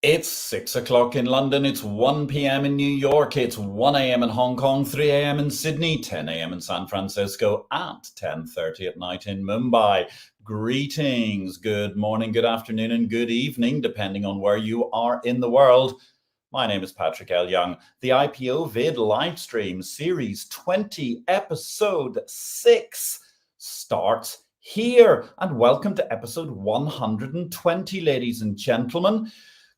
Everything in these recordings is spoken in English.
It's 6 o'clock in London, it's 1 p.m. in New York, it's 1 a.m. in Hong Kong, 3 a.m. in Sydney, 10 a.m. in San Francisco, and 10:30 at night in Mumbai. Greetings, good morning, good afternoon, and good evening, depending on where you are in the world. My name is Patrick L. Young. The IPO-VID Livestream Series 20, Episode 6 starts here. And welcome to episode 120, ladies and gentlemen.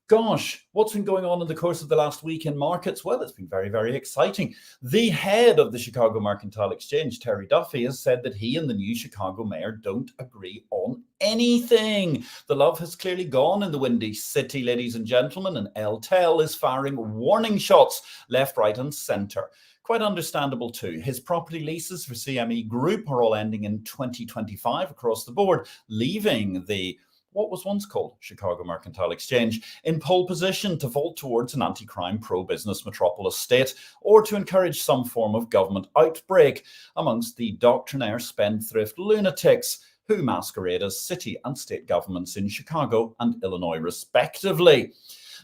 Gosh, what's been going on in the course of the last week in markets? Well, it's been very, very exciting. The head of the Chicago Mercantile Exchange, Terry Duffy, has said that he and the new Chicago mayor don't agree on anything. The love has clearly gone in the Windy City, ladies and gentlemen, and LTEL is firing warning shots left, right, and center. Quite understandable too. His property leases for CME Group are all ending in 2025 across the board, leaving the what was once called Chicago Mercantile Exchange in pole position to vault towards an anti-crime pro-business metropolis state, or to encourage some form of government outbreak amongst the doctrinaire spendthrift lunatics who masquerade as city and state governments in Chicago and Illinois respectively.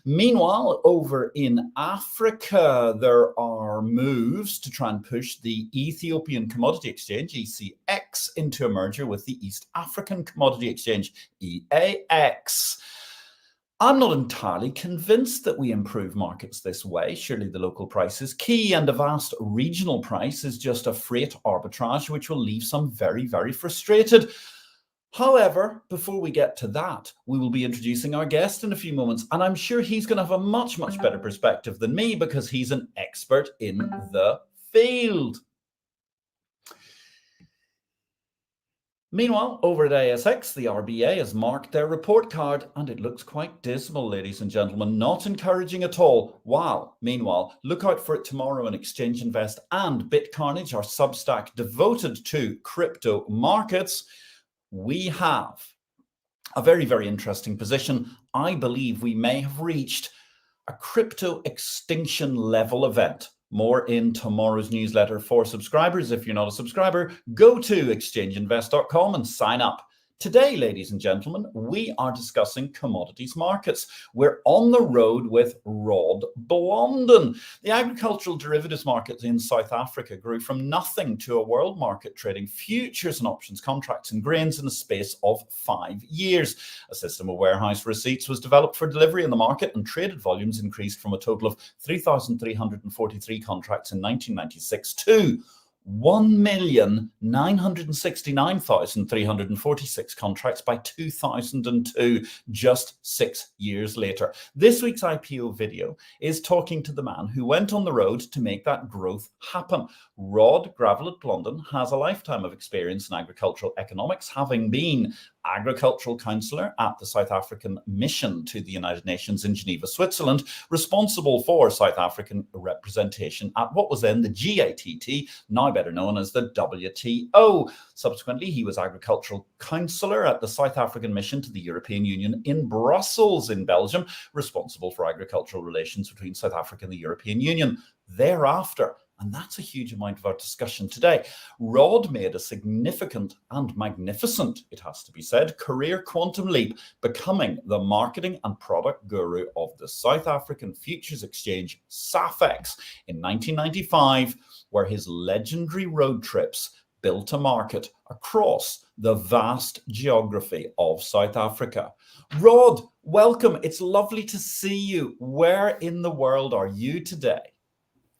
Meanwhile, over in Africa, there are moves to try and push the Ethiopian Commodity Exchange, ECX, into a merger with the East African Commodity Exchange, EAX. I'm not entirely convinced that we improve markets this way. Surely the local price is key, and a vast regional price is just a freight arbitrage, which will leave some very, very frustrated. However, before we get to that, we will be introducing our guest in a few moments, and I'm sure he's going to have a much, much better perspective than me because he's an expert in the field. Meanwhile, over at ASX, the RBA has marked their report card, and it looks quite dismal, ladies and gentlemen, not encouraging at all. Wow. Meanwhile, look out for it tomorrow in Exchange Invest and BitCarnage, our Substack devoted to crypto markets. We have a very, very interesting position. I believe we may have reached a crypto extinction level event. More in tomorrow's newsletter for subscribers. If you're not a subscriber, go to exchangeinvest.com and sign up. Today, ladies and gentlemen, we are discussing commodities markets. We're on the road with Gravelet-Blondin. The agricultural derivatives market in South Africa grew from nothing to a world market trading futures and options contracts and grains in the space of 5 years. A system of warehouse receipts was developed for delivery in the market, and traded volumes increased from a total of 3,343 contracts in 1996 to 1,969,346 contracts by 2002, just 6 years later. This week's IPO video is talking to the man who went on the road to make that growth happen. Rod Gravelet-Blondin has a lifetime of experience in agricultural economics, having been agricultural councillor at the South African mission to the United Nations in Geneva, Switzerland, responsible for South African representation at what was then the GATT, now better known as the WTO. Subsequently, he was agricultural councillor at the South African mission to the European Union in Brussels in Belgium, responsible for agricultural relations between South Africa and the European Union. Thereafter, and that's a huge amount of our discussion today, Rod made a significant and magnificent, it has to be said, career quantum leap, becoming the marketing and product guru of the South African Futures Exchange, SAFEX, in 1995, where his legendary road trips built a market across the vast geography of South Africa. Rod, welcome. It's lovely to see you. Where in the world are you today?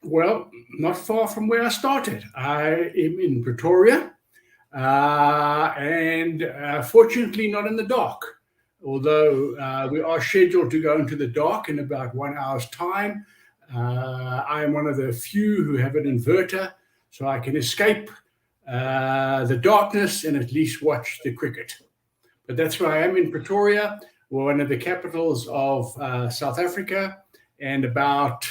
Well, not far from where I started. I am in Pretoria, and fortunately not in the dark, although we are scheduled to go into the dark in about 1 hour's time. I am one of the few who have an inverter, so I can escape the darkness and at least watch the cricket. But that's where I am in Pretoria, one of the capitals of South Africa, and about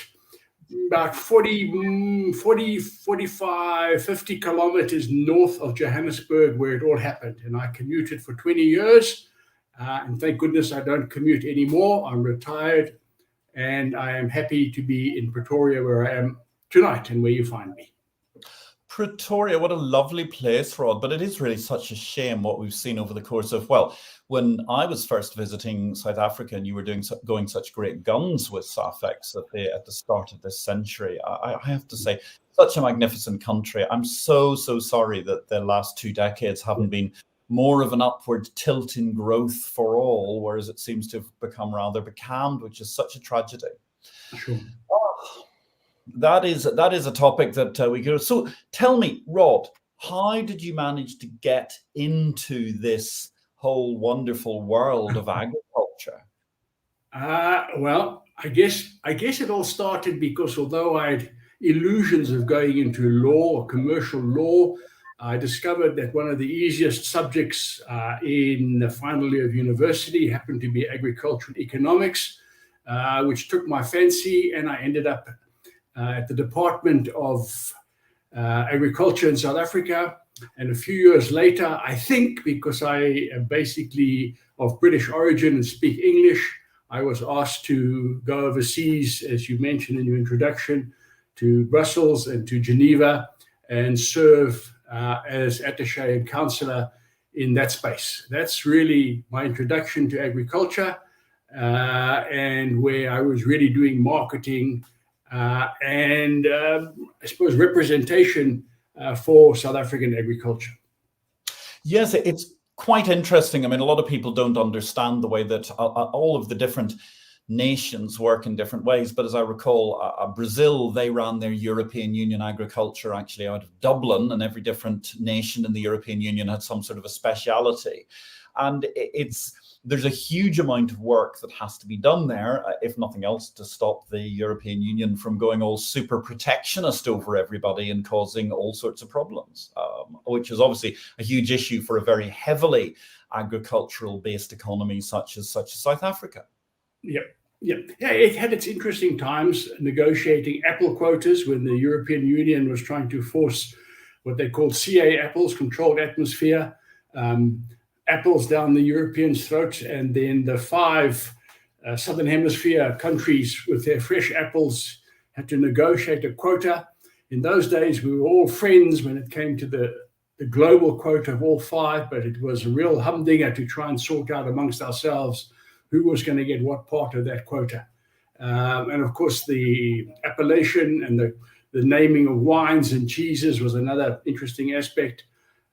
40, 45, 50 kilometers north of Johannesburg, where it all happened. And I commuted for 20 years. And thank goodness I don't commute anymore. I'm retired, and I am happy to be in Pretoria, where I am tonight and where you find me. Pretoria, what a lovely place, Rod. But it is really such a shame what we've seen over the course of, well, when I was first visiting South Africa and you were going such great guns with Safex at the start of this century, I have to say, such a magnificent country. I'm so sorry that the last 2 decades haven't been more of an upward tilt in growth for all, whereas it seems to have become rather becalmed, which is such a tragedy. Sure. That is a topic that we could. So tell me, Rod, how did you manage to get into this whole wonderful world of agriculture? Well, I guess it all started because although I had illusions of going into law or commercial law, I discovered that one of the easiest subjects in the final year of university happened to be agricultural economics, which took my fancy, and I ended up at the Department of Agriculture in South Africa. And a few years later, I think because I am basically of British origin and speak English, I was asked to go overseas, as you mentioned in your introduction, to Brussels and to Geneva and serve as attaché and counselor in that space. That's really my introduction to agriculture and where I was really doing marketing and I suppose representation for South African agriculture. Yes, it's quite interesting. I mean, a lot of people don't understand the way that all of the different nations work in different ways. But as I recall, Brazil, they ran their European Union agriculture actually out of Dublin, and every different nation in the European Union had some sort of a speciality. And there's a huge amount of work that has to be done there, if nothing else, to stop the European Union from going all super protectionist over everybody and causing all sorts of problems, which is obviously a huge issue for a very heavily agricultural-based economy such as South Africa. Yeah, it had its interesting times negotiating apple quotas when the European Union was trying to force what they called CA apples, controlled atmosphere, apples down the Europeans' throats, and then the 5 Southern Hemisphere countries with their fresh apples had to negotiate a quota. In those days, we were all friends when it came to the global quota of all 5, but it was a real humdinger to try and sort out amongst ourselves who was going to get what part of that quota. And of course, the appellation and the naming of wines and cheeses was another interesting aspect.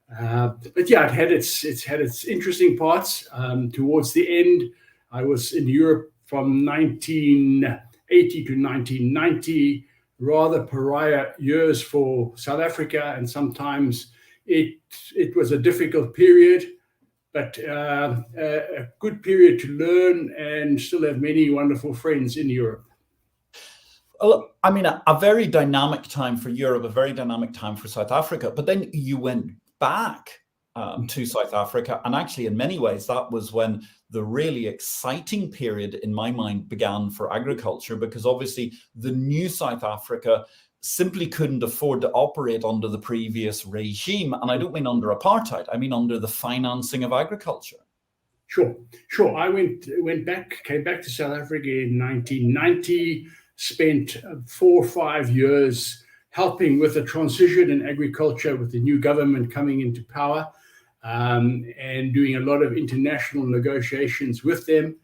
But yeah, it's had its interesting parts. Towards the end, I was in Europe from 1980 to 1990, rather pariah years for South Africa, and sometimes it was a difficult period, but a good period to learn and still have many wonderful friends in Europe. Well, I mean, a very dynamic time for Europe, a very dynamic time for South Africa, but then you went back to South Africa. And actually, in many ways, that was when the really exciting period, in my mind, began for agriculture, because obviously the new South Africa simply couldn't afford to operate under the previous regime. And I don't mean under apartheid, I mean under the financing of agriculture. Sure. I came back to South Africa in 1990, spent 4 or 5 years helping with the transition in agriculture with the new government coming into power, and doing a lot of international negotiations with them,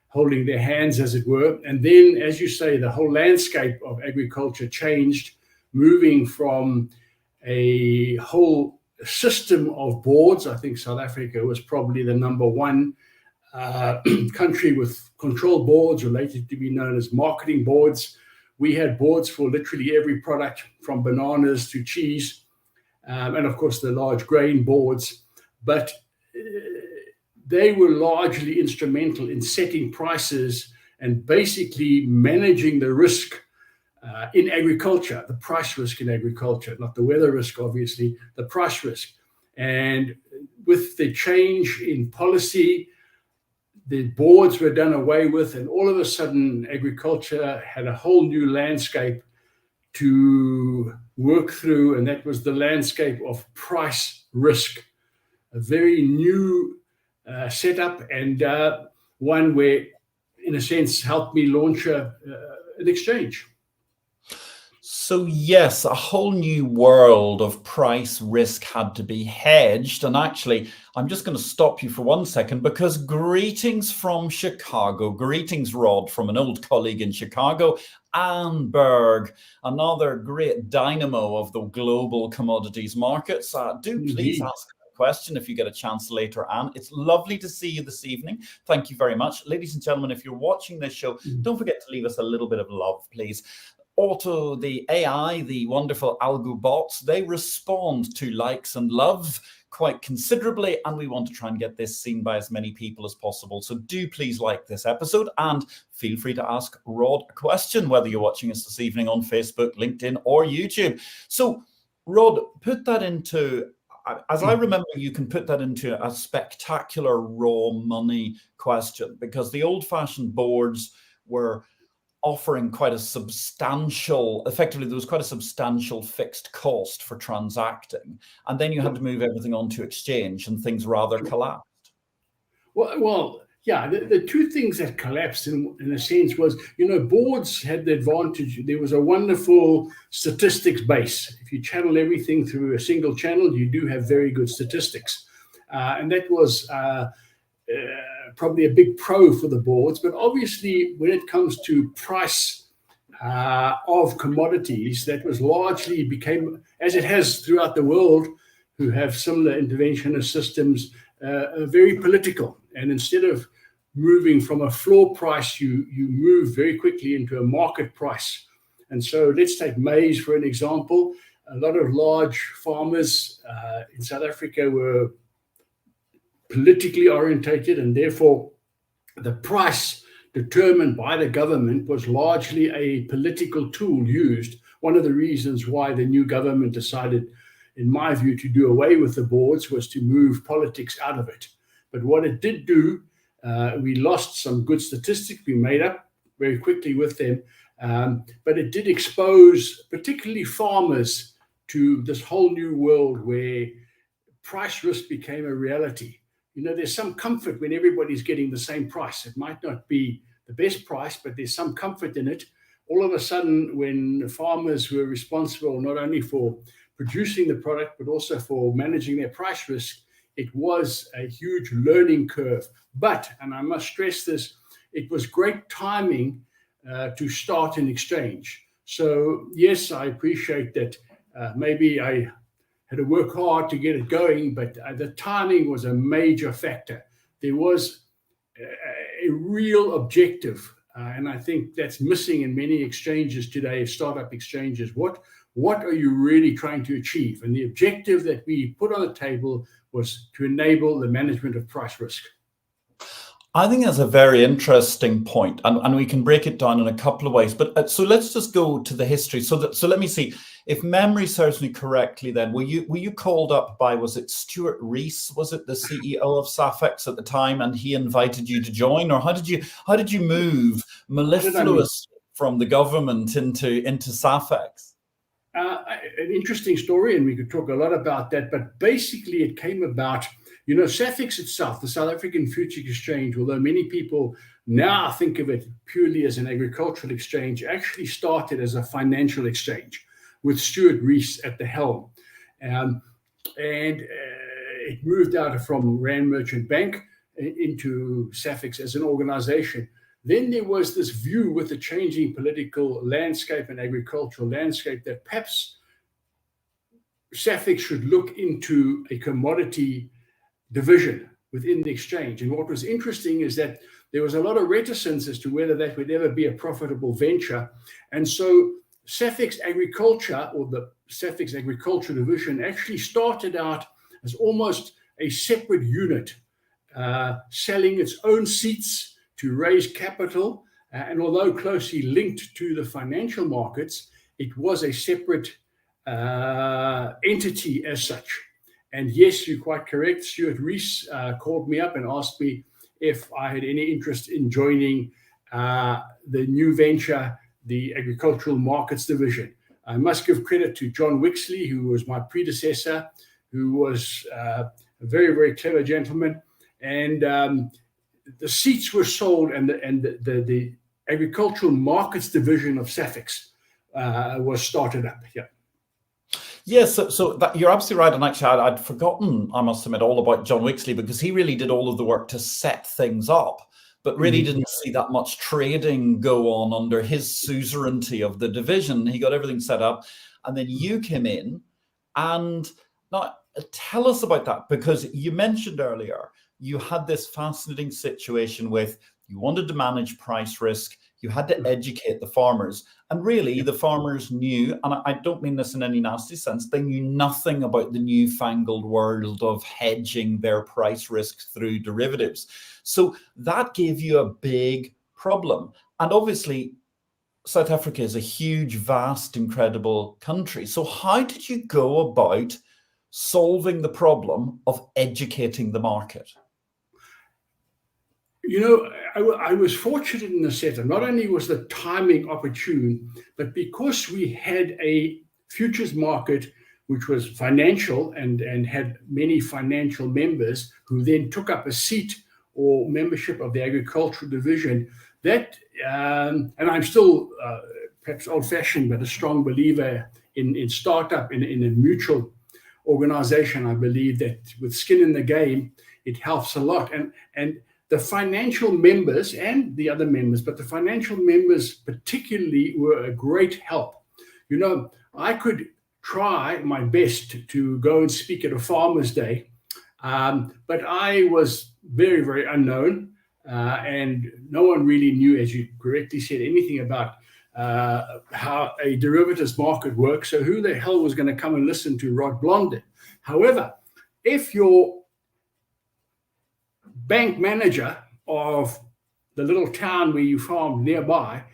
holding their hands, as it were. And then, as you say, the whole landscape of agriculture changed, moving from a whole system of boards. I think South Africa was probably the number 1 country with control boards, related to be known as marketing boards. We had boards for literally every product, from bananas to cheese, and of course the large grain boards. But they were largely instrumental in setting prices and basically managing the risk in agriculture, the price risk in agriculture, not the weather risk, obviously, the price risk. And with the change in policy, the boards were done away with, and all of a sudden agriculture had a whole new landscape to work through, and that was the landscape of price risk, a very new setup, and one where, in a sense, helped me launch an exchange. So yes, a whole new world of price risk had to be hedged. And actually, I'm just going to stop you for 1 second because greetings from Chicago. Greetings, Rod, from an old colleague in Chicago, Anne Berg, another great dynamo of the global commodities markets. Do please Indeed. ask a question if you get a chance later, Anne. It's lovely to see you this evening. Thank you very much. Ladies and gentlemen, if you're watching this show, don't forget to leave us a little bit of love, please. Auto, the AI, the wonderful algo bots, they respond to likes and love quite considerably, and we want to try and get this seen by as many people as possible. So do please like this episode and feel free to ask Rod a question, whether you're watching us this evening on Facebook, LinkedIn, or YouTube. So Rod, put that into, as I remember, you can put that into a spectacular raw money question, because the old-fashioned boards were offering quite a substantial, effectively there was quite a substantial fixed cost for transacting, and then you had to move everything onto exchange and things rather collapsed. Well, yeah, the two things that collapsed in a sense was, boards had the advantage. There was a wonderful statistics base. If you channel everything through a single channel, you do have very good statistics. And that was probably a big pro for the boards. But obviously, when it comes to price of commodities, that was largely became, as it has throughout the world, who have similar interventionist systems, very political. And instead of moving from a floor price, you move very quickly into a market price. And so let's take maize for an example. A lot of large farmers in South Africa were politically orientated, and therefore the price determined by the government was largely a political tool used. One of the reasons why the new government decided, in my view, to do away with the boards was to move politics out of it. But what it did do, we lost some good statistics. We made up very quickly with them. But it did expose particularly farmers to this whole new world where price risk became a reality. There's some comfort when everybody's getting the same price. It might not be the best price, but there's some comfort in it. All of a sudden, when farmers were responsible not only for producing the product, but also for managing their price risk, it was a huge learning curve. But, and I must stress this, it was great timing to start an exchange. So yes, I appreciate that maybe I had to work hard to get it going, but the timing was a major factor. There was a real objective, and I think that's missing in many exchanges today, startup exchanges. What are you really trying to achieve? And the objective that we put on the table was to enable the management of price risk. I think that's a very interesting point, and we can break it down in a couple of ways. But so let's just go to the history. So let me see. If memory serves me correctly, then were you called up by, was it Stuart Rees? Was it the CEO of Safex at the time, and he invited you to join, or how did you move mellifluous from the government into Safex? An interesting story, and we could talk a lot about that. But basically, it came about. Safex itself, the South African Futures Exchange, although many people now think of it purely as an agricultural exchange, actually started as a financial exchange with Stuart Rees at the helm. And it moved out from Rand Merchant Bank into Safex as an organization. Then there was this view with the changing political landscape and agricultural landscape that perhaps Safex should look into a commodity division within the exchange. And what was interesting is that there was a lot of reticence as to whether that would ever be a profitable venture. And so Safex Agriculture, or the Safex Agriculture division, actually started out as almost a separate unit, selling its own seats to raise capital. And although closely linked to the financial markets, it was a separate entity as such. And yes, you're quite correct. Stuart Rees called me up and asked me if I had any interest in joining the new venture, the Agricultural Markets Division. I must give credit to John Wixley, who was my predecessor, who was a very, very clever gentleman. And the seats were sold, and the Agricultural Markets Division of Safex was started up. Yeah. Yes, so that, you're absolutely right. And actually, I'd forgotten, I must admit, all about John Wixley, because he really did all of the work to set things up, but really didn't see that much trading go on under his suzerainty of the division. He got everything set up, and then you came in. And now tell us about that, because you mentioned earlier you had this fascinating situation with, you wanted to manage price risk, you had to educate the farmers, and really the farmers knew, and I don't mean this in any nasty sense, they knew nothing about the newfangled world of hedging their price risk through derivatives. So that gave you a big problem. And obviously South Africa is a huge, vast, incredible country. So how did you go about solving the problem of educating the market? You know, I was fortunate in the setup. Not only was the timing opportune, but because we had a futures market which was financial and had many financial members who then took up a seat or membership of the agricultural division, that and I'm still perhaps old-fashioned, but a strong believer in startup, in a mutual organization. I believe that with skin in the game, it helps a lot. And the financial members and the other members, but the financial members particularly, were a great help. You know, I could try my best to go and speak at a Farmers' Day, but I was very, very unknown, and no one really knew, as you correctly said, anything about how a derivatives market works. So who the hell was going to come and listen to Rod Blondin? However, if your bank manager of the little town where you farmed nearby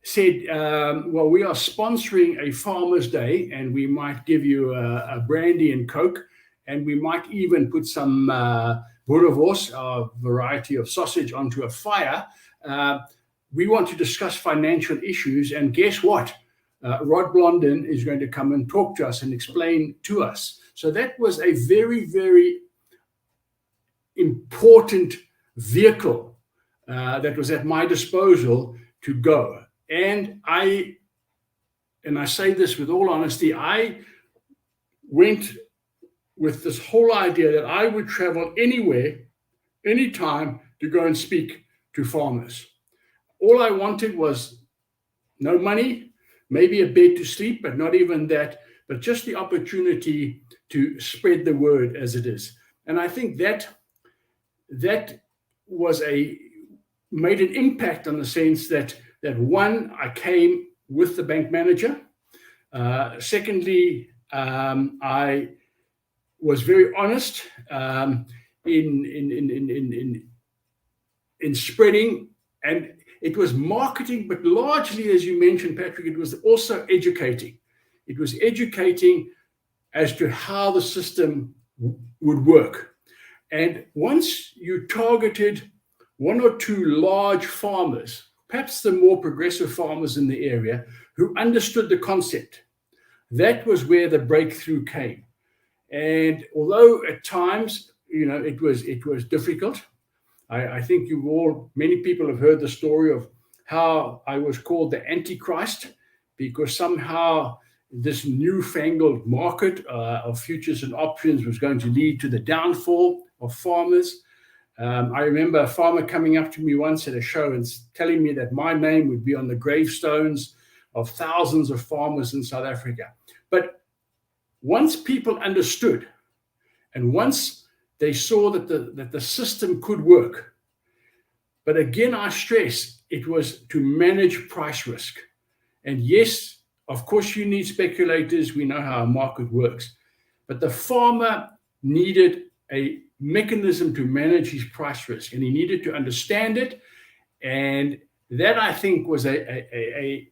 said, well, we are sponsoring a Farmers' Day, and we might give you a brandy and Coke, and we might even put some boerewors, a variety of sausage, onto a fire. We want to discuss financial issues, and guess what? Rod Blondin is going to come and talk to us and explain to us. So that was a very, very important vehicle that was at my disposal to go. And I say this with all honesty, I went with this whole idea that I would travel anywhere, anytime, to go and speak to farmers. All I wanted was no money, maybe a bed to sleep, but not even that, but just the opportunity to spread the word as it is. And I think that was made an impact in the sense that one, I came with the bank manager. Secondly, I was very honest in spreading, and it was marketing, but largely, as you mentioned, Patrick, it was also educating. It was educating as to how the system would work. And once you targeted one or two large farmers, perhaps the more progressive farmers in the area, who understood the concept, that was where the breakthrough came. And although at times, you know, it was difficult, I think many people have heard the story of how I was called the Antichrist, because somehow this newfangled market of futures and options was going to lead to the downfall of farmers. I remember a farmer coming up to me once at a show and telling me that my name would be on the gravestones of thousands of farmers in South Africa. But once people understood, and once they saw that the system could work, but again, I stress, it was to manage price risk. And yes, of course, you need speculators. We know how a market works. But the farmer needed a mechanism to manage his price risk, and he needed to understand it. And that, I think, was a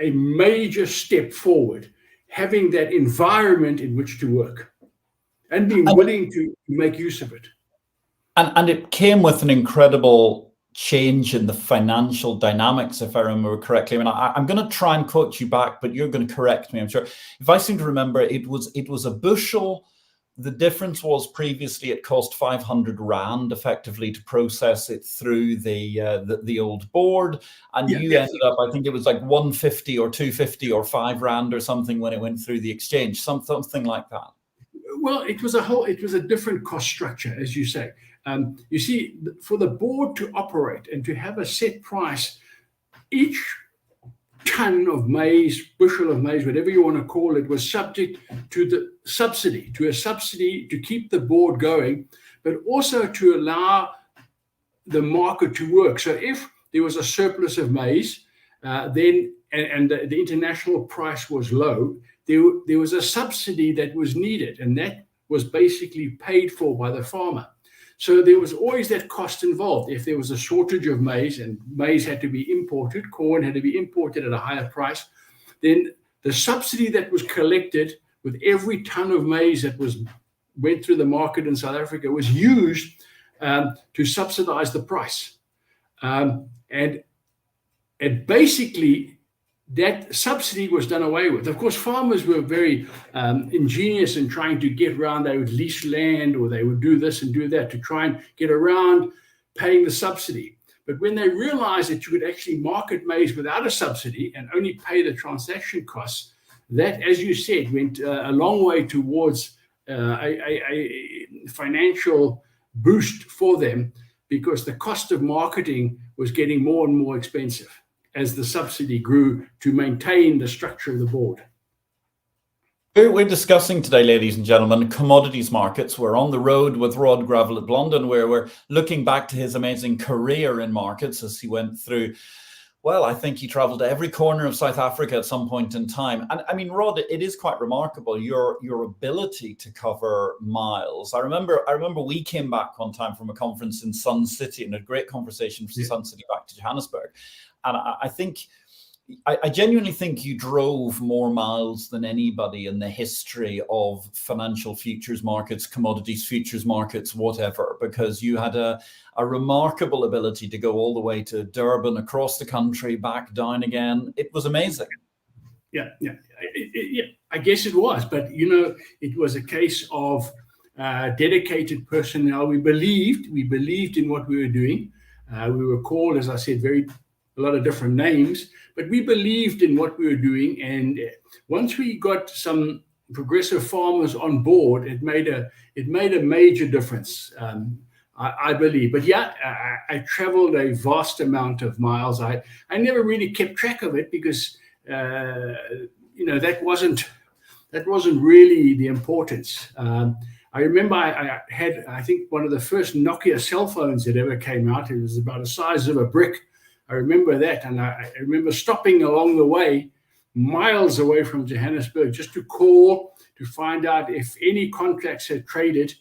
major step forward, having that environment in which to work and being willing to make use of it. And it came with an incredible change in the financial dynamics, if I remember correctly. I mean, I'm going to try and quote you back, but you're going to correct me, I'm sure. If I seem to remember, it was a bushel the difference was previously it cost 500 Rand effectively to process it through the old board, and Yeah, you ended up, I think it was like 150 or 250 or 5 Rand or something when it went through the exchange, something like that. Well, it was a different cost structure, as you say. You see, for the board to operate and to have a set price, each ton of maize, bushel of maize, whatever you want to call it, was subject to a subsidy to keep the board going, but also to allow the market to work. So if there was a surplus of maize, then the international price was low, there was a subsidy that was needed, and that was basically paid for by the farmer. So there was always that cost involved. If there was a shortage of maize and maize had to be imported, corn had to be imported at a higher price, then the subsidy that was collected with every ton of maize that went through the market in South Africa was used to subsidize the price. And basically, that subsidy was done away with. Of course, farmers were very ingenious in trying to get around. They would lease land, or they would do this and do that to try and get around paying the subsidy. But when they realized that you could actually market maize without a subsidy and only pay the transaction costs, that, as you said, went a long way towards a financial boost for them, because the cost of marketing was getting more and more expensive as the subsidy grew to maintain the structure of the board. We're discussing today, ladies and gentlemen, commodities markets. We're on the road with Rod Gravelet-Blondin, where we're looking back to his amazing career in markets as he went through, well, I think he traveled to every corner of South Africa at some point in time. And I mean, Rod, it is quite remarkable, your ability to cover miles. I remember we came back one time from a conference in Sun City, and a great conversation from Sun City back to Johannesburg. And I genuinely think you drove more miles than anybody in the history of financial futures markets, commodities futures markets, whatever, because you had a remarkable ability to go all the way to Durban, across the country, back down again. It was amazing. Yeah. I guess it was, but it was a case of dedicated personnel. We believed in what we were doing. We were called, as I said, a lot of different names, but we believed in what we were doing. And once we got some progressive farmers on board, it made a major difference, I believe. But yeah, I traveled a vast amount of miles. I never really kept track of it, because that wasn't really the importance. I remember I had, I think, one of the first Nokia cell phones that ever came out. It was about the size of a brick. I remember that, and I remember stopping along the way, miles away from Johannesburg, just to call to find out if any contracts had traded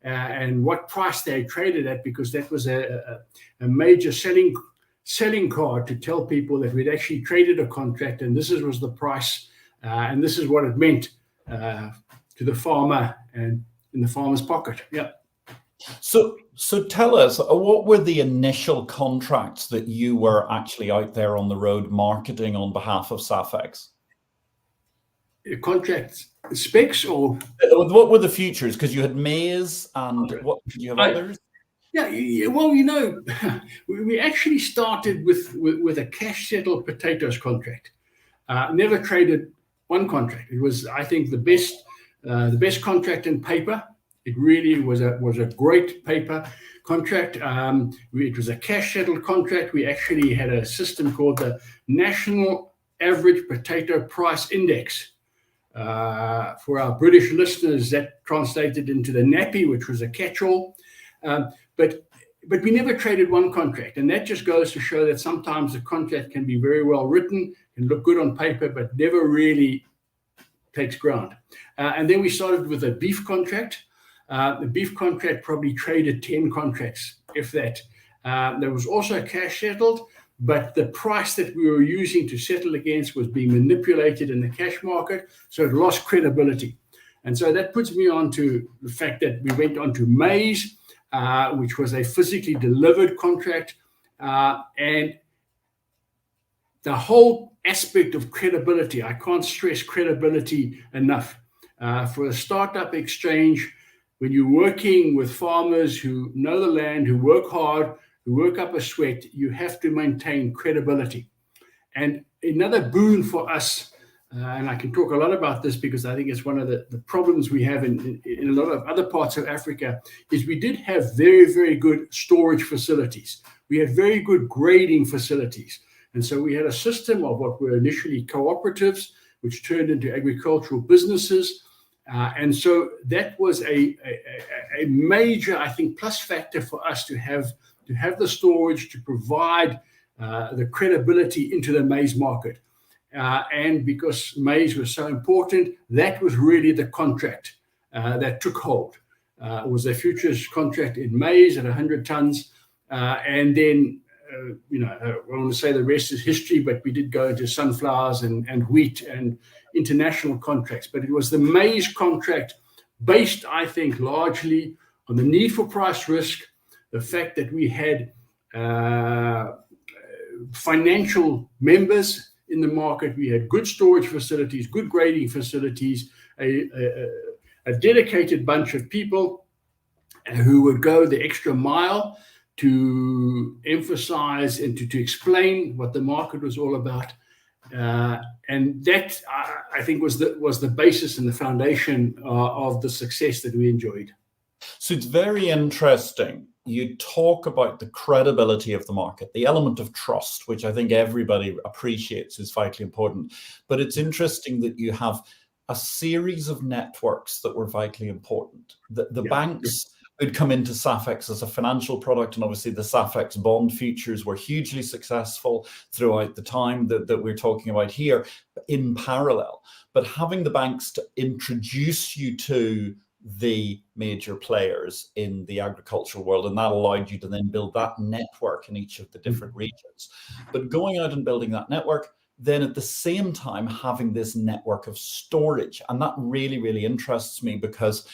and what price they had traded at, because that was a major selling card to tell people that we'd actually traded a contract, and this was the price, and this is what it meant to the farmer and in the farmer's pocket. Yeah. So tell us, what were the initial contracts that you were actually out there on the road marketing on behalf of SAFEX? Contracts, specs, or what were the futures? Because you had maize, and what did you have others? Yeah, well, we actually started with a cash settled potatoes contract. Never traded one contract. It was, I think, the best contract in paper. It really was a great paper contract. It was a cash settled contract. We actually had a system called the National Average Potato Price Index. For our British listeners, that translated into the NAPI, which was a catch-all. But we never traded one contract, and that just goes to show that sometimes a contract can be very well written and look good on paper, but never really takes ground. And then we started with a beef contract. The beef contract probably traded 10 contracts, if that. There was also cash settled, but the price that we were using to settle against was being manipulated in the cash market, so it lost credibility. And so that puts me on to the fact that we went on to maize, which was a physically delivered contract, and the whole aspect of credibility. I can't stress credibility enough. For a startup exchange, when you're working with farmers who know the land, who work hard, who work up a sweat, you have to maintain credibility. And another boon for us, and I can talk a lot about this because I think it's one of the problems we have in a lot of other parts of Africa, is we did have very, very good storage facilities. We had very good grading facilities. And so we had a system of what were initially cooperatives, which turned into agricultural businesses. And so that was a major, I think, plus factor for us to have the storage to provide the credibility into the maize market. And because maize was so important, that was really the contract that took hold. It was a futures contract in maize at 100 tons. And then, I want to say the rest is history, but we did go into sunflowers and wheat and international contracts. But it was the maize contract based, I think, largely on the need for price risk, the fact that we had financial members in the market, we had good storage facilities, good grading facilities, a dedicated bunch of people who would go the extra mile to emphasize and to explain what the market was all about. And that, I think, was the basis and the foundation of the success that we enjoyed. So it's very interesting. You talk about the credibility of the market, the element of trust, which I think everybody appreciates is vitally important. But it's interesting that you have a series of networks that were vitally important. The banks would come into SAFEX as a financial product, and obviously the SAFEX bond futures were hugely successful throughout the time that we're talking about here in parallel. But having the banks to introduce you to the major players in the agricultural world, and that allowed you to then build that network in each of the different regions. But going out and building that network, then at the same time having this network of storage, and that really, really interests me because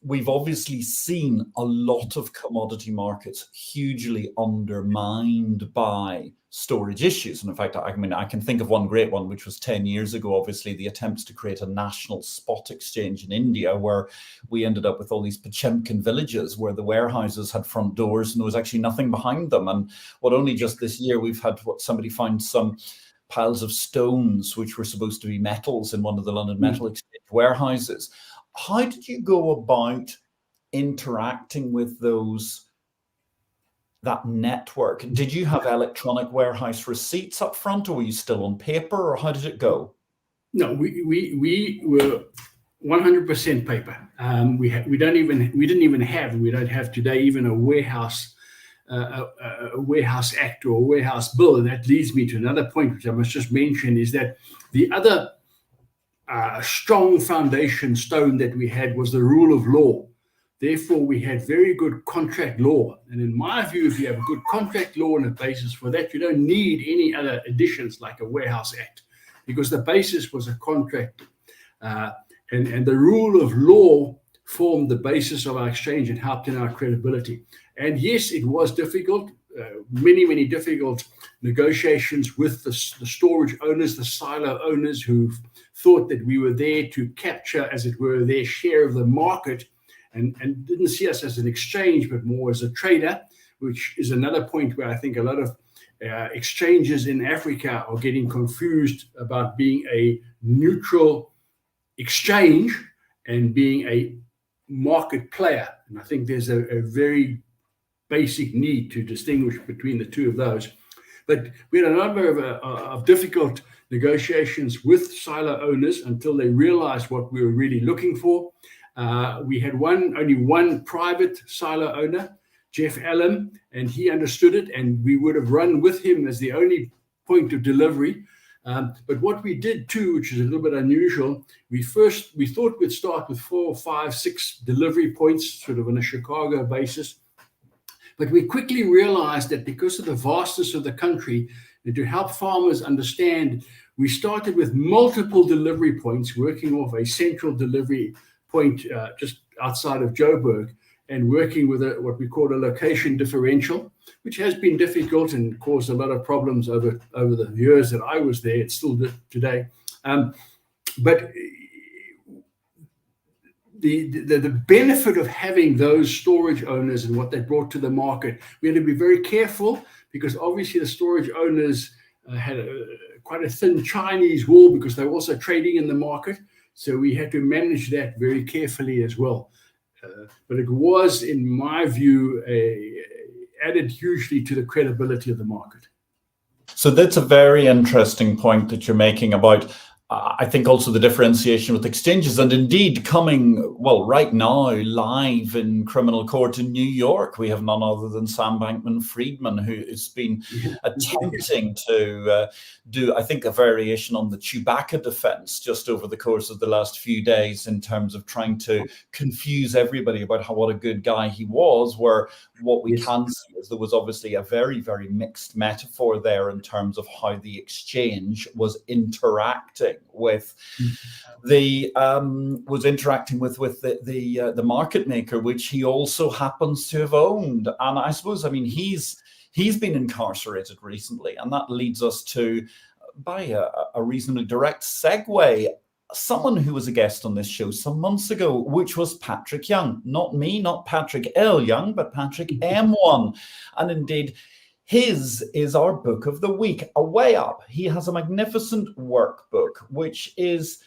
we've obviously seen a lot of commodity markets hugely undermined by storage issues. And in fact, I can think of one great one, which was 10 years ago, obviously, the attempts to create a national spot exchange in India, where we ended up with all these Pochemkin villages where the warehouses had front doors and there was actually nothing behind them. And only just this year we've had somebody found some piles of stones, which were supposed to be metals in one of the London Metal Exchange warehouses. How did you go about interacting with that network? Did you have electronic warehouse receipts up front, or were you still on paper, or how did it go? No, we were 100% paper. We don't have today even a warehouse act or a warehouse bill. And that leads me to another point, which I must just mention, is that the other strong foundation stone that we had was the rule of law. Therefore, we had very good contract law. And in my view, if you have a good contract law and a basis for that, you don't need any other additions like a warehouse act, because the basis was a contract. And the rule of law formed the basis of our exchange and helped in our credibility. And yes, it was difficult, many difficult negotiations with the storage owners, the silo owners, who thought that we were there to capture, as it were, their share of the market, and didn't see us as an exchange, but more as a trader, which is another point where I think a lot of exchanges in Africa are getting confused about being a neutral exchange and being a market player. And I think there's a very basic need to distinguish between the two of those. But we had a number of difficult negotiations with silo owners until they realized what we were really looking for. We had only one private silo owner, Jeff Allen, and he understood it, and we would have run with him as the only point of delivery. But what we did too, which is a little bit unusual, we thought we'd start with 4, 5, 6 delivery points, sort of on a Chicago basis. But we quickly realized that because of the vastness of the country, and to help farmers understand, we started with multiple delivery points, working off a central delivery point just outside of Joburg, and working with what we call a location differential, which has been difficult and caused a lot of problems over the years that I was there. It's still today. But the benefit of having those storage owners and what they brought to the market, we had to be very careful, because obviously the storage owners had quite a thin Chinese wall, because they were also trading in the market. So we had to manage that very carefully as well. But it was, in my view, added hugely to the credibility of the market. So that's a very interesting point that you're making about, I think, also the differentiation with exchanges, and indeed coming, well, right now, live in criminal court in New York, we have none other than Sam Bankman-Friedman, who has been attempting to do, I think, a variation on the Chewbacca defense just over the course of the last few days, in terms of trying to confuse everybody about what a good guy he was, where what we can see is there was obviously a very, very mixed metaphor there in terms of how the exchange was interacting with the market maker, which he also happens to have owned. And I suppose, I mean, he's been incarcerated recently, and that leads us to, by a reasonably direct segue, someone who was a guest on this show some months ago, which was Patrick Young. Not me, not Patrick L. Young, but Patrick M1. And indeed, his is our book of the week, A Way Up. He has a magnificent workbook, which is,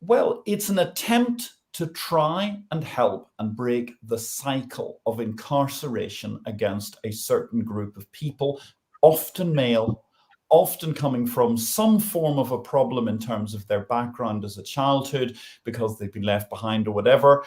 well, it's an attempt to try and help and break the cycle of incarceration against a certain group of people, often male, often coming from some form of a problem in terms of their background as a childhood, because they've been left behind or whatever.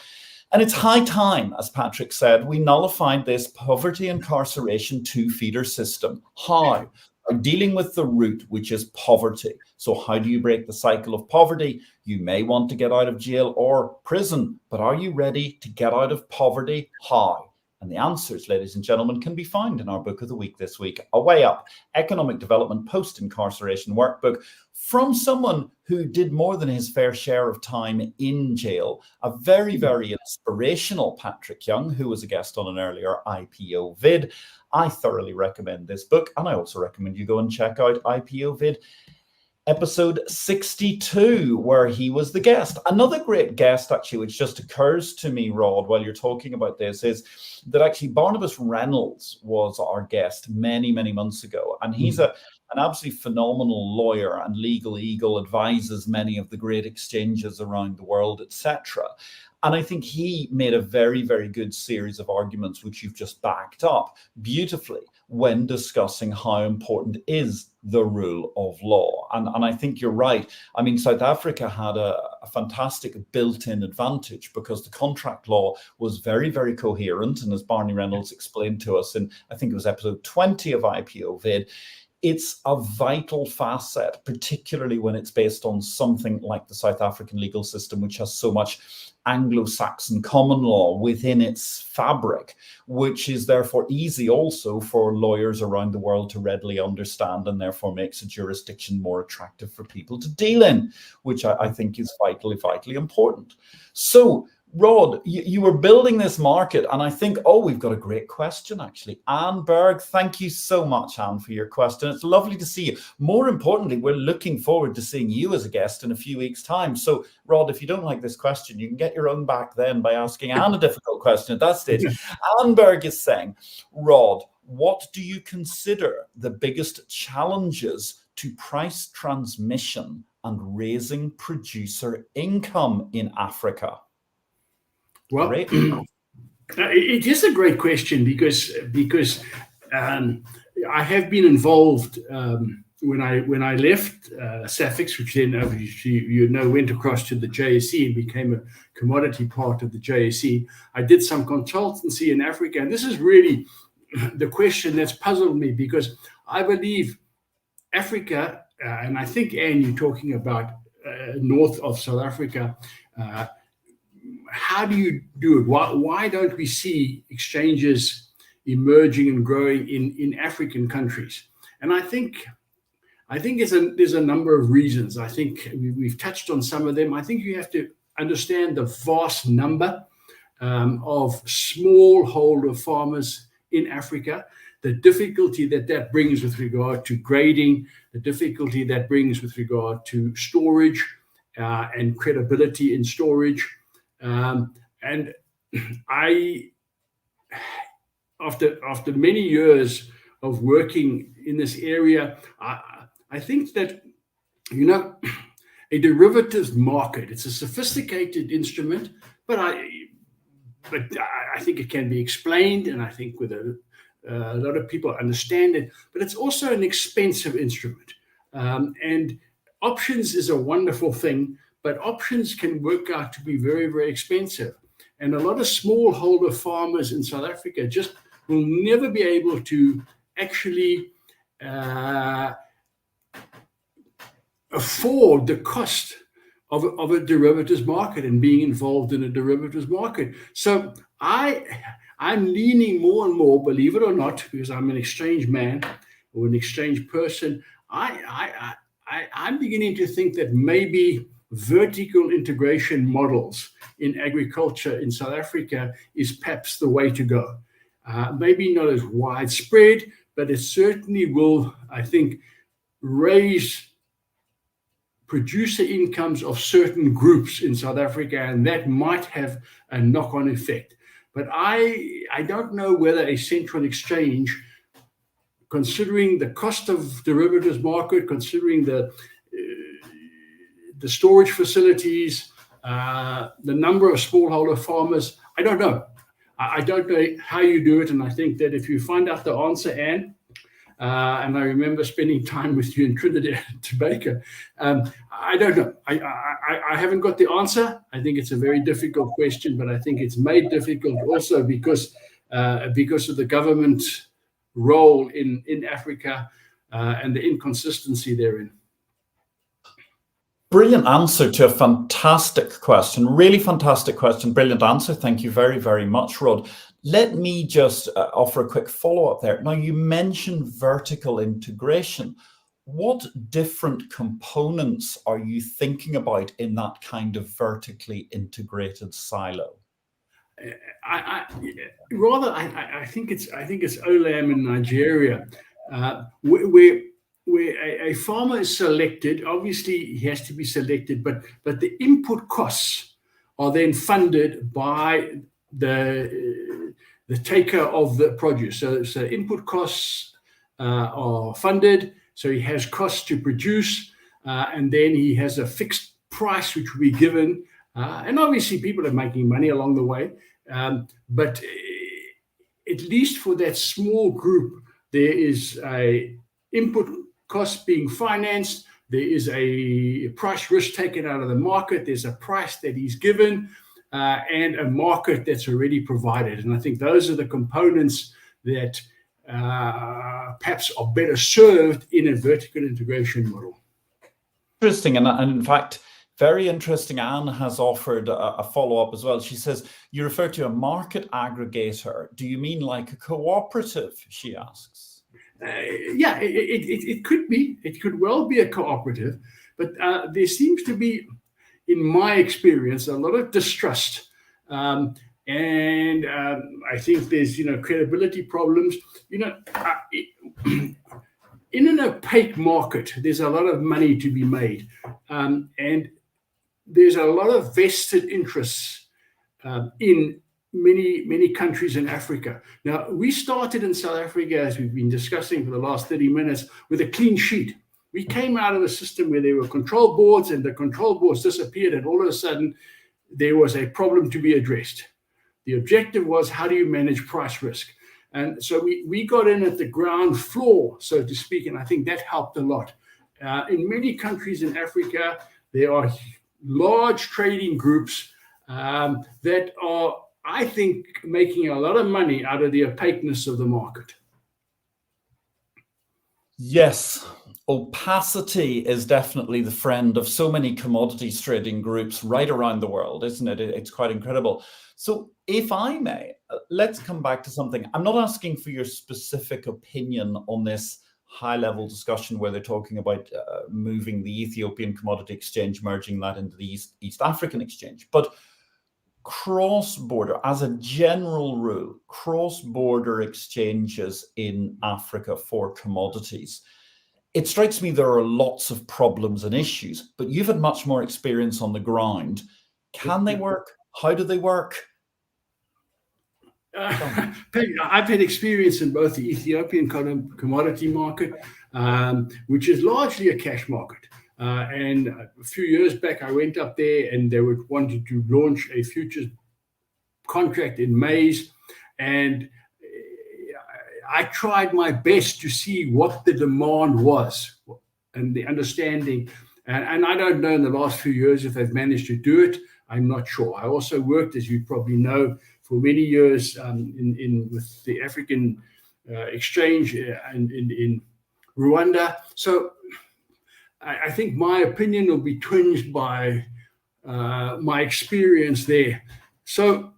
And it's high time, as Patrick said, we nullified this poverty incarceration two-feeder system. How? By dealing with the root, which is poverty. So how do you break the cycle of poverty? You may want to get out of jail or prison, but are you ready to get out of poverty? How? And the answers, ladies and gentlemen, can be found in our book of the week this week, A Way Up, Economic Development Post-Incarceration Workbook, from someone who did more than his fair share of time in jail, a very, very inspirational Patrick Young, who was a guest on an earlier IPO-VID. I thoroughly recommend this book, and I also recommend you go and check out IPO-VID episode 62, where he was the guest. Another great guest, actually, which just occurs to me, Rod, while you're talking about this, is that actually Barnabas Reynolds was our guest many, many months ago. And he's an absolutely phenomenal lawyer and legal eagle, advises many of the great exchanges around the world, etc. And I think he made a very, very good series of arguments, which you've just backed up beautifully, when discussing how important is the rule of law. And I think you're right. I mean, South Africa had a fantastic built-in advantage, because the contract law was very, very coherent. And as Barney Reynolds explained to us in, I think it was episode 20 of IPO-VID, it's a vital facet, particularly when it's based on something like the South African legal system, which has so much Anglo-Saxon common law within its fabric, which is therefore easy also for lawyers around the world to readily understand, and therefore makes a jurisdiction more attractive for people to deal in, which I think is vitally, vitally important. So, Rod, you were building this market, and I think, we've got a great question, actually. Anne Berg, thank you so much, Anne, for your question. It's lovely to see you. More importantly, we're looking forward to seeing you as a guest in a few weeks' time. So, Rod, if you don't like this question, you can get your own back then by asking Anne a difficult question at that stage. Anne Berg is saying, Rod, what do you consider the biggest challenges to price transmission and raising producer income in Africa? Well, it is a great question, because I have been involved when I left SAFEX, which then went across to the JSE and became a commodity part of the JSE. I did some consultancy in Africa, and this is really the question that's puzzled me, because I believe Africa, and I think, Anne, you're talking about north of South Africa. How do you do it? Why don't we see exchanges emerging and growing in African countries? And I think there's a number of reasons. I think we've touched on some of them. I think you have to understand the vast number of smallholder farmers in Africa, the difficulty that brings with regard to grading, the difficulty that brings with regard to storage and credibility in storage. And I, after many years of working in this area, I think that, a derivatives market, it's a sophisticated instrument, but I think it can be explained, and I think with a lot of people understand it, but it's also an expensive instrument. And options is a wonderful thing, but options can work out to be very, very expensive. And a lot of smallholder farmers in South Africa just will never be able to actually afford the cost of a derivatives market and being involved in a derivatives market. So I'm leaning more and more, believe it or not, because I'm an exchange man or an exchange person, I'm beginning to think that maybe vertical integration models in agriculture in South Africa is perhaps the way to go. Maybe not as widespread, but it certainly will, I think, raise producer incomes of certain groups in South Africa, and that might have a knock-on effect. But I don't know whether a central exchange, considering the cost of derivatives market, considering the storage facilities, the number of smallholder farmers, I don't know. I don't know how you do it, and I think that if you find out the answer, Anne, and I remember spending time with you in Trinidad and Tobago. I don't know. I haven't got the answer. I think it's a very difficult question, but I think it's made difficult also because of the government role in Africa and the inconsistency therein. Brilliant answer to a fantastic question. Really fantastic question. Brilliant answer. Thank you very, very much, Rod. Let me just offer a quick follow-up there. Now, you mentioned vertical integration. What different components are you thinking about in that kind of vertically integrated silo? I think it's Olam in Nigeria, where a farmer is selected. Obviously, he has to be selected, but the input costs are then funded by the taker of the produce. So input costs are funded. So he has costs to produce, and then he has a fixed price which will be given. And obviously, people are making money along the way. But at least for that small group, there is a input cost being financed. There is a price risk taken out of the market. There's a price that he's given, and a market that's already provided. And I think those are the components that perhaps are better served in a vertical integration model. Interesting. And in fact, very interesting. Anne has offered a follow-up as well. She says, you refer to a market aggregator. Do you mean like a cooperative, she asks? Yeah, it could be. It could well be a cooperative. But there seems to be, in my experience, a lot of distrust. And I think there's, credibility problems. In an opaque market, there's a lot of money to be made. And there's a lot of vested interests in many countries in Africa. Now, we started in South Africa, as we've been discussing for the last 30 minutes, with a clean sheet. We came out of a system where there were control boards, and the control boards disappeared, and all of a sudden, there was a problem to be addressed. The objective was, how do you manage price risk? And so we got in at the ground floor, so to speak, and I think that helped a lot. In many countries in Africa, there are large trading groups that are, I think, making a lot of money out of the opaqueness of the market. Yes, opacity is definitely the friend of so many commodities trading groups right around the world, isn't it? It's quite incredible. So if I may, let's come back to something. I'm not asking for your specific opinion on this high-level discussion where they're talking about moving the Ethiopian Commodity Exchange, merging that into the East African Exchange. But cross-border, as a general rule, cross-border exchanges in Africa for commodities, it strikes me there are lots of problems and issues, but you've had much more experience on the ground. Can they work How do they work? I've had experience in both the Ethiopian commodity market, which is largely a cash market. And a few years back, I went up there and they wanted to launch a futures contract in maize. And I tried my best to see what the demand was and the understanding. And I don't know in the last few years if they've managed to do it. I'm not sure. I also worked, as you probably know, for many years with the African exchange in Rwanda. So I think my opinion will be tinged by my experience there. So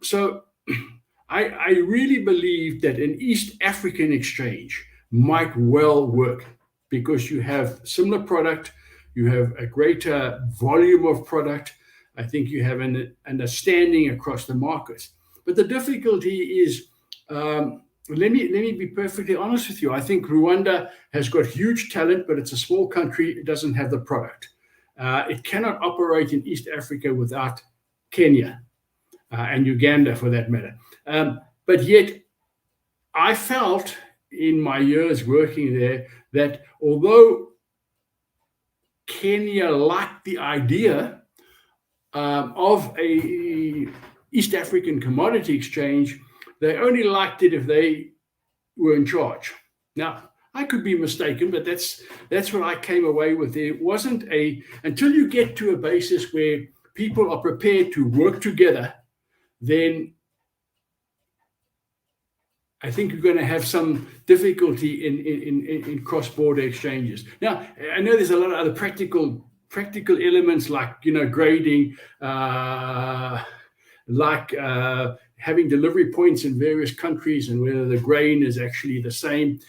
I really believe that an East African exchange might well work because you have similar product, you have a greater volume of product. I think you have an understanding across the markets. But the difficulty is, let me be perfectly honest with you. I think Rwanda has got huge talent, but it's a small country. It doesn't have the product. It cannot operate in East Africa without Kenya and Uganda, for that matter. But yet, I felt in my years working there that although Kenya liked the idea of a East African commodity exchange, they only liked it if they were in charge. Now, I could be mistaken, but that's what I came away with. There wasn't until you get to a basis where people are prepared to work together, then I think you're going to have some difficulty in cross-border exchanges. Now, I know there's a lot of other practical elements like, grading, having delivery points in various countries and whether the grain is actually the same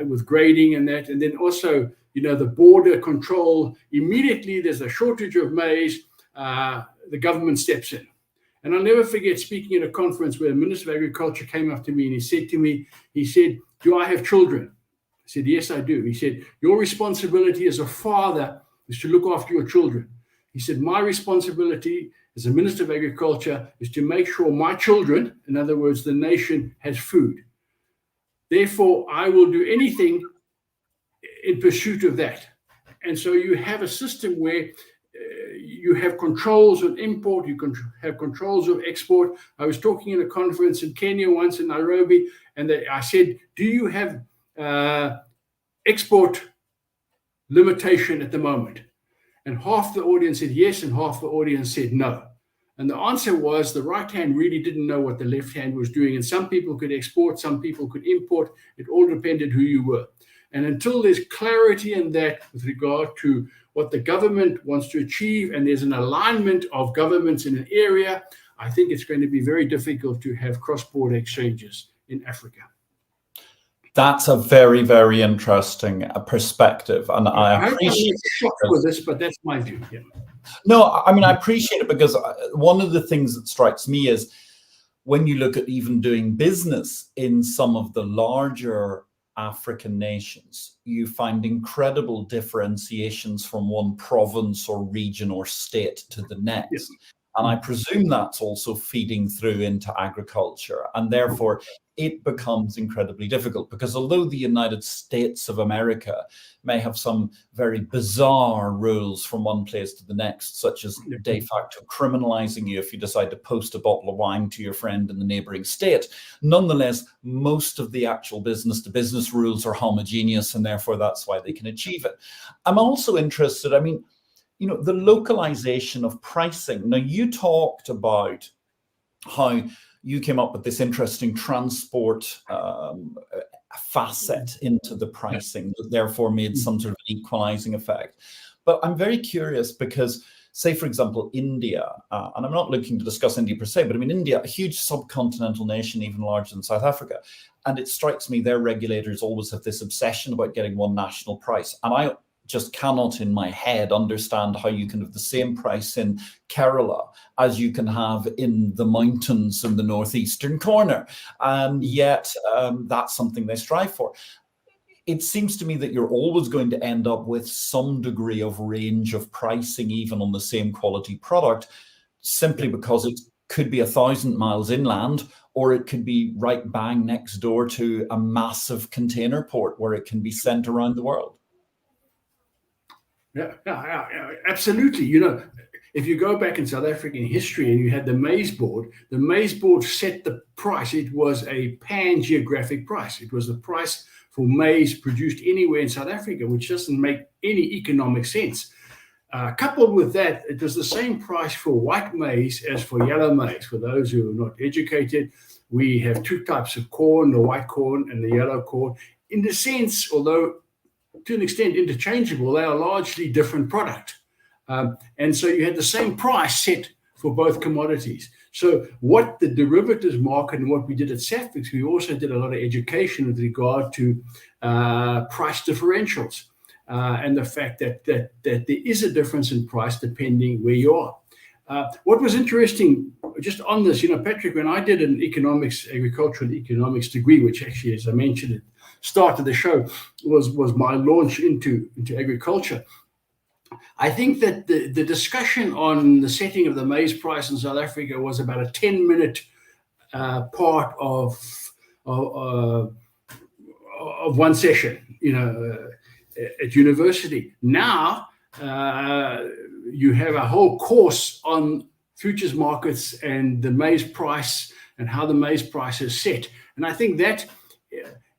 with grading and that. And then also, the border control. Immediately there's a shortage of maize, the government steps in. And I'll never forget speaking at a conference where the Minister of Agriculture came up to me and he said, "Do I have children?" I said, "Yes, I do." He said, "Your responsibility as a father is to look after your children." He said, "My responsibility as a Minister of Agriculture is to make sure my children, in other words, the nation, has food. Therefore, I will do anything in pursuit of that." And so you have a system where you have controls of import, you can have controls of export. I was talking at a conference in Kenya once in Nairobi, and I said, "Do you have export limitation at the moment?" And half the audience said yes, and half the audience said no. And the answer was the right hand really didn't know what the left hand was doing. And some people could export, some people could import. It all depended who you were. And until there's clarity in that with regard to what the government wants to achieve, and there's an alignment of governments in an area, I think it's going to be very difficult to have cross-border exchanges in Africa. That's a very, very interesting perspective, and I appreciate shocked with this, but that's my view. Yeah. No, I mean, I appreciate it because one of the things that strikes me is when you look at even doing business in some of the larger African nations, you find incredible differentiations from one province or region or state to the next. Yes. And I presume that's also feeding through into agriculture. And therefore, it becomes incredibly difficult because although the United States of America may have some very bizarre rules from one place to the next, such as de facto criminalizing you if you decide to post a bottle of wine to your friend in the neighboring state, nonetheless, most of the actual business-to-business rules are homogeneous, and therefore that's why they can achieve it. I'm also interested, the localization of pricing. Now, you talked about how you came up with this interesting transport facet into the pricing that therefore made some sort of an equalizing effect. But I'm very curious because, say, for example, India, and I'm not looking to discuss India per se, but India, a huge subcontinental nation, even larger than South Africa. And it strikes me their regulators always have this obsession about getting one national price. And I just cannot in my head understand how you can have the same price in Kerala as you can have in the mountains in the northeastern corner. And yet that's something they strive for. It seems to me that you're always going to end up with some degree of range of pricing, even on the same quality product, simply because it's could be 1,000 miles inland, or it could be right bang next door to a massive container port where it can be sent around the world. Yeah, absolutely. If you go back in South African history and you had the maize board set the price. It was a pan-geographic price. It was the price for maize produced anywhere in South Africa, which doesn't make any economic sense. Coupled with that, it was the same price for white maize as for yellow maize. For those who are not educated, we have two types of corn, the white corn and the yellow corn. In the sense, although to an extent interchangeable, they are largely different product. And so you had the same price set for both commodities. So what the derivatives market and what we did at Safex, we also did a lot of education with regard to price differentials and the fact that there is a difference in price depending where you are. What was interesting, just on this, Patrick, when I did an agricultural economics degree, which actually, as I mentioned at the start of the show, was my launch into agriculture. I think that the discussion on the setting of the maize price in South Africa was about a 10-minute part of one session, at university. Now you have a whole course on futures markets and the maize price and how the maize price is set. And I think that,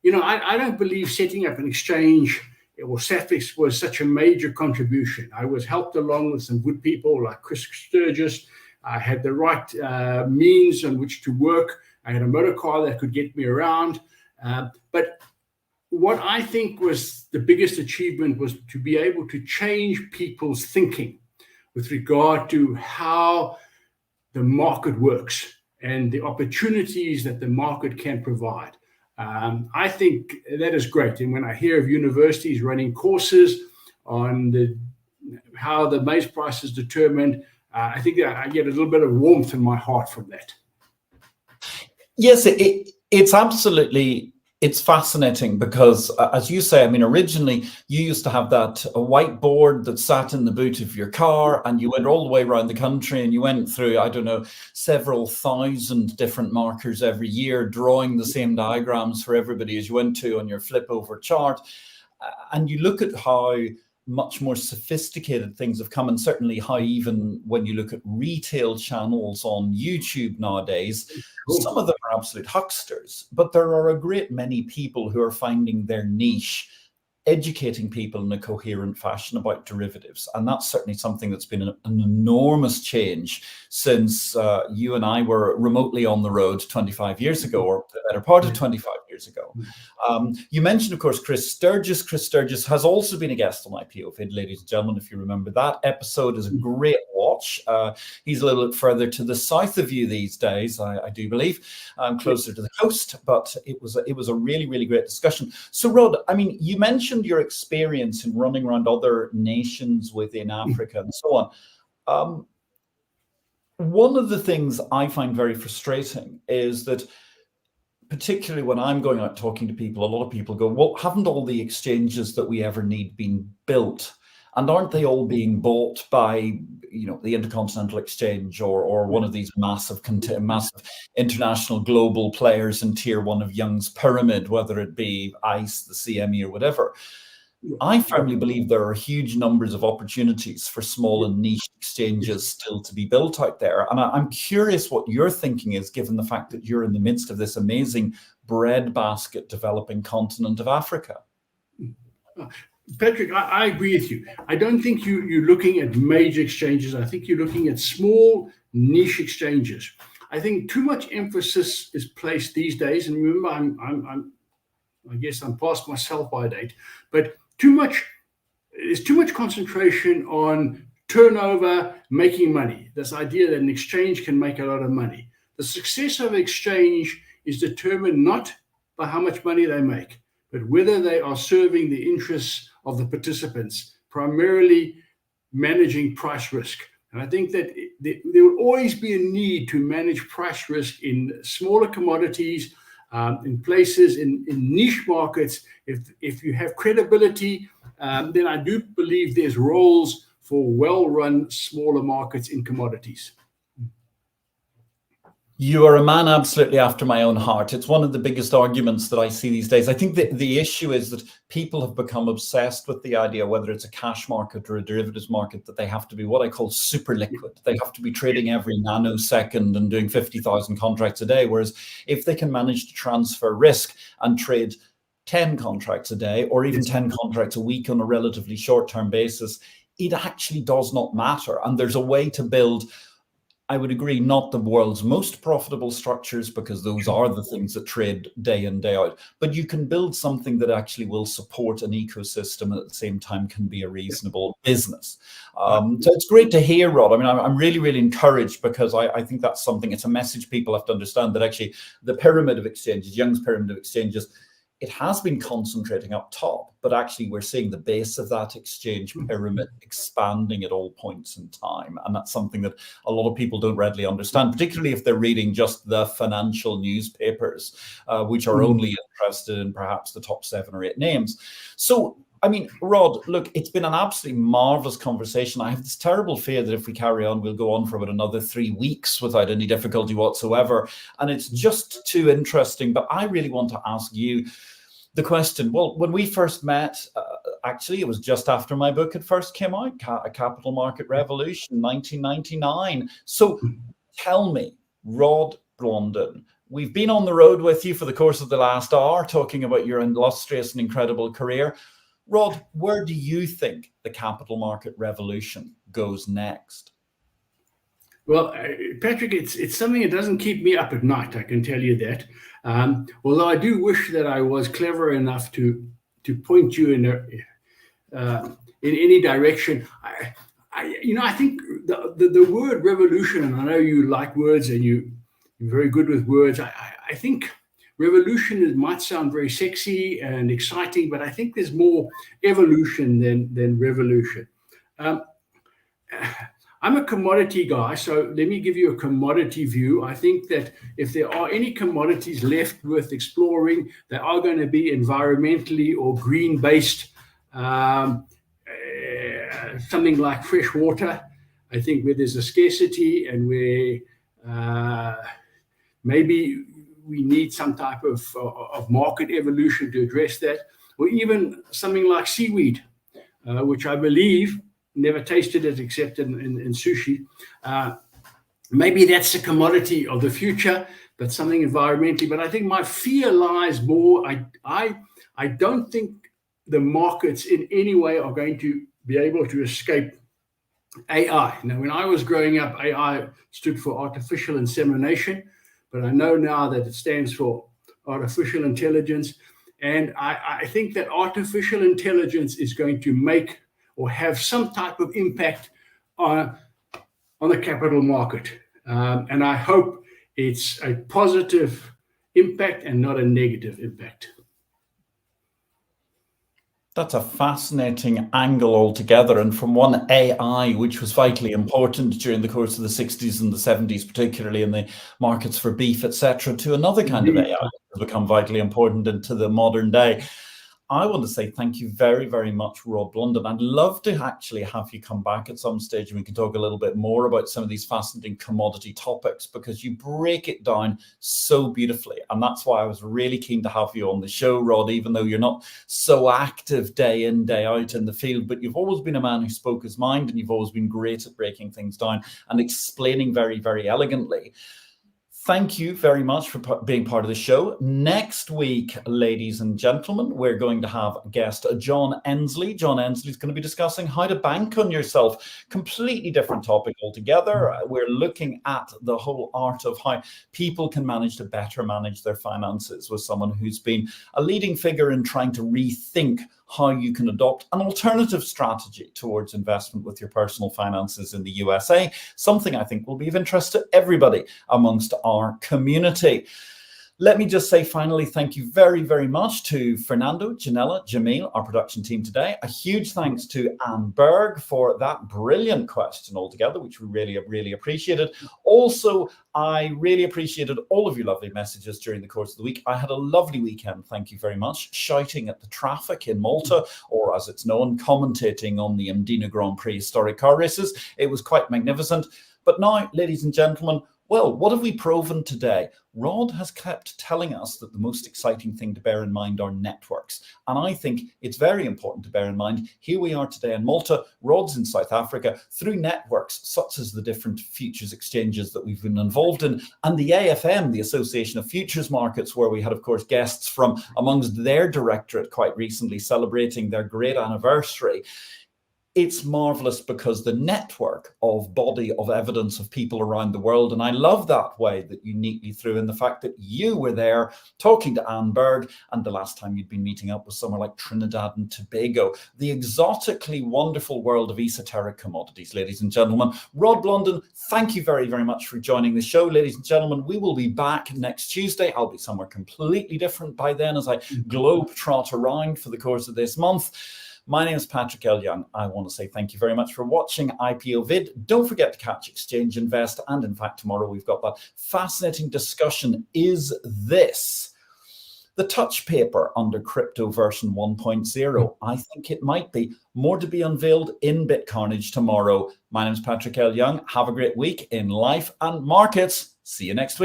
I don't believe setting up an exchange or Safex was such a major contribution. I was helped along with some good people like Chris Sturgis. I had the right means on which to work. I had a motor car that could get me around. But what I think was the biggest achievement was to be able to change people's thinking with regard to how the market works and the opportunities that the market can provide. I think that is great. And when I hear of universities running courses on how the maize price is determined, I think that I get a little bit of warmth in my heart from that. Yes, it's fascinating because, as you say, originally you used to have that whiteboard that sat in the boot of your car and you went all the way around the country and you went through, several thousand different markers every year, drawing the same diagrams for everybody as you went to on your flip over chart. And you look at how much more sophisticated things have come, and certainly how even when you look at retail channels on YouTube nowadays, some of them are absolute hucksters, but there are a great many people who are finding their niche, educating people in a coherent fashion about derivatives. And that's certainly something that's been an enormous change since you and I were remotely on the road 25 years ago, or the better part of 25 years ago. You mentioned, of course, Chris Sturgis. Chris Sturgis has also been a guest on IPO-VID, ladies and gentlemen. If you remember, that episode is a great watch. He's a little bit further to the south of you these days, I do believe, closer to the coast, but it was a really, really great discussion. So Rod, you mentioned your experience in running around other nations within Africa and so on. One of the things I find very frustrating is that, particularly when I'm going out talking to people, a lot of people go, well, haven't all the exchanges that we ever need been built? And aren't they all being bought by, the Intercontinental Exchange or one of these massive international global players in tier one of Young's pyramid, whether it be ICE, the CME, or whatever? I firmly believe there are huge numbers of opportunities for small and niche exchanges still to be built out there. And I'm curious what your thinking is, given the fact that you're in the midst of this amazing breadbasket developing continent of Africa. Patrick, I agree with you. I don't think you're looking at major exchanges. I think you're looking at small niche exchanges. I think too much emphasis is placed these days. And remember, I guess I'm past my sell-by date, but there's too much concentration on turnover, making money. This idea that an exchange can make a lot of money. The success of an exchange is determined not by how much money they make, but whether they are serving the interests of the participants, primarily managing price risk. And I think that there will always be a need to manage price risk in smaller commodities, in places, in niche markets. If you have credibility, then I do believe there's roles for well-run smaller markets in commodities. You are a man absolutely after my own heart. It's one of the biggest arguments that I see these days. I think that the issue is that people have become obsessed with the idea, whether it's a cash market or a derivatives market, that they have to be what I call super liquid. They have to be trading every nanosecond and doing 50,000 contracts a day. Whereas if they can manage to transfer risk and trade 10 contracts a day or even 10 contracts a week on a relatively short-term basis, it actually does not matter. And there's a way to build, I would agree, not the world's most profitable structures, because those are the things that trade day in, day out. But you can build something that actually will support an ecosystem and at the same time can be a reasonable business. So it's great to hear, Rod. I mean, I'm really, really encouraged, because I think that's something, it's a message people have to understand, that actually the pyramid of exchanges, Young's pyramid of exchanges, it has been concentrating up top, but actually we're seeing the base of that exchange pyramid expanding at all points in time. And that's something that a lot of people don't readily understand, particularly if they're reading just the financial newspapers, which are only interested in perhaps the top 7 or 8 names. So, I mean, Rod, look, it's been an absolutely marvelous conversation. I have this terrible fear that if we carry on, we'll go on for about another 3 weeks without any difficulty whatsoever. And it's just too interesting. But I really want to ask you the question. Well, when we first met, actually, it was just after my book had first came out, A Capital Market Revolution, 1999. So tell me, Rod Blondin, we've been on the road with you for the course of the last hour, talking about your illustrious and incredible career. Rod, where do you think the capital market revolution goes next? Well, Patrick, it's something that doesn't keep me up at night, I can tell you that. Although I do wish that I was clever enough to point you in any direction. I think the word revolution, and I know you like words and you're very good with words. I think revolution might sound very sexy and exciting, but I think there's more evolution than revolution. I'm a commodity guy, so let me give you a commodity view. I think that if there are any commodities left worth exploring, they are going to be environmentally or green-based, something like fresh water. I think where there's a scarcity and where maybe we need some type of market evolution to address that, or even something like seaweed, which I believe, never tasted it except in sushi. Maybe that's a commodity of the future, but something environmentally. But I think my fear lies more, I don't think the markets in any way are going to be able to escape AI. Now, when I was growing up, AI stood for artificial insemination, but I know now that it stands for artificial intelligence. And I think that artificial intelligence is going to make or have some type of impact on the capital market. And I hope it's a positive impact and not a negative impact. That's a fascinating angle altogether. And from one AI, which was vitally important during the course of the 60s and the 70s, particularly in the markets for beef, etc., to another kind of AI that has become vitally important into the modern day. I want to say thank you very, very much, Rod Blondin. I'd love to actually have you come back at some stage and we can talk a little bit more about some of these fascinating commodity topics, because you break it down so beautifully. And that's why I was really keen to have you on the show, Rod, even though you're not so active day in, day out in the field, but you've always been a man who spoke his mind, and you've always been great at breaking things down and explaining very, very elegantly. Thank you very much for being part of the show. Next week, ladies and gentlemen, we're going to have guest John Ensley. John Ensley is going to be discussing how to bank on yourself. Completely different topic altogether. We're looking at the whole art of how people can manage to better manage their finances with someone who's been a leading figure in trying to rethink how you can adopt an alternative strategy towards investment with your personal finances in the USA, something I think will be of interest to everybody amongst our community. Let me just say finally, thank you very, very much to Fernando, Janella, Jamil, our production team today. A huge thanks to Anne Berg for that brilliant question altogether, which we really, really appreciated. Also, I really appreciated all of your lovely messages during the course of the week. I had a lovely weekend, thank you very much, shouting at the traffic in Malta, or as it's known, commentating on the Mdina Grand Prix historic car races. It was quite magnificent. But now, ladies and gentlemen, Well, what have we proven today? Rod has kept telling us that the most exciting thing to bear in mind are networks. And I think it's very important to bear in mind, here we are today in Malta, Rod's in South Africa, through networks such as the different futures exchanges that we've been involved in, and the AFM, the Association of Futures Markets, where we had, of course, guests from amongst their directorate quite recently celebrating their great anniversary. It's marvelous because the network of body of evidence of people around the world, and I love that way that you neatly threw in the fact that you were there talking to Anne Berg, and the last time you'd been meeting up was somewhere like Trinidad and Tobago, the exotically wonderful world of esoteric commodities, ladies and gentlemen. Rod Blondin, thank you very, very much for joining the show. Ladies and gentlemen, we will be back next Tuesday. I'll be somewhere completely different by then as I globe trot around for the course of this month. My name is Patrick L. Young. I want to say thank you very much for watching IPO-VID. Don't forget to catch Exchange Invest. And in fact, tomorrow we've got that fascinating discussion. Is this the touch paper under crypto version 1.0? I think it might be. More to be unveiled in BitCarnage tomorrow. My name is Patrick L. Young. Have a great week in life and markets. See you next week.